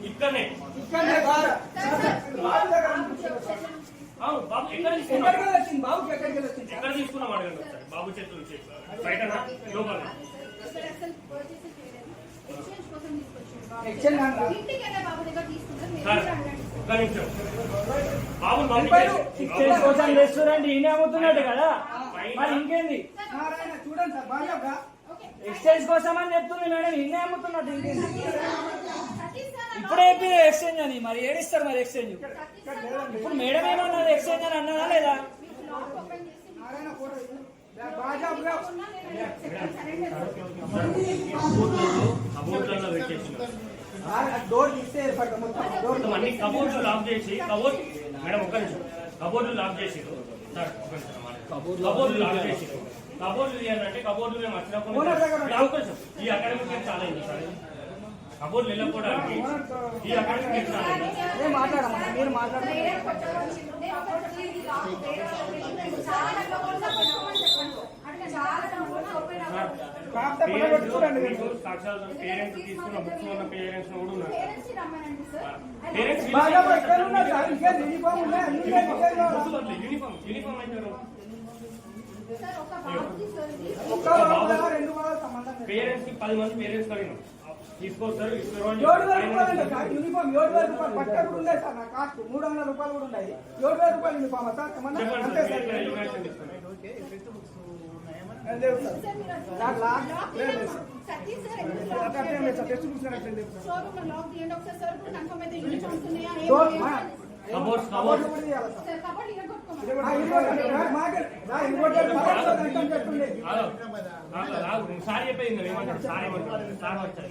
ఇక్కడనే ఎక్కడ తీసుకున్నాం అడగండి ఒకసారి. బాబు చేతుల నుంచి బయట లోపల రెస్టారెంట్ ఈయన అమ్ముతున్నట్టు కదా, మరి ఇంకేంది ఎక్స్చేంజ్ కోసం అని చెప్తుంది మేడం, ఈయన అమ్ముతున్నట్టు ఇంకేంది. ఇప్పుడే ఎక్స్చేంజ్ అని, మరి ఏడిస్తారు మరి ఎక్స్చేంజ్. ఇప్పుడు మేడం ఏమన్నది ఎక్స్చేంజ్ అని అన్నదా లేదా? అన్ని కబోర్డ్లు లాక్ చేసి మేడం ఒక్క నిమిషం కబోర్డ్లు లాక్ చేసి కబోర్డ్లు లాక్ చేసి కబోర్డ్లు తీయాలంటే కబోర్డ్లు మేము వచ్చినప్పుడు ఈ అకాడమిక్ ఇయర్ చాలా అయింది సార్. కబోర్డ్లు వెళ్ళకపోవడానికి ఈ అకాడమిక్ ఇయర్ చాలా అయింది. పేరెంట్స్ తీసుకున్న బుక్స్ ఉన్న పేరెంట్స్ కూడా ఉన్నారు. యూనిఫామ్ అయితే పేరెంట్స్ కి 10 మంది పేరెంట్స్ కలిగిన తీసుకొస్తారు. యూనిఫామ్ 7,000 రూపాయలు పట్ట కూడా ఉన్నాయి సార్. నా కాస్ట్ 300 రూపాయలు కూడా ఉన్నాయి. 7,000 రూపాయలు యూనిఫామ్ సార్. సార్ చెప్పేది ఏమంటారు సార్ ఏమంటారు సార్ వచ్చారు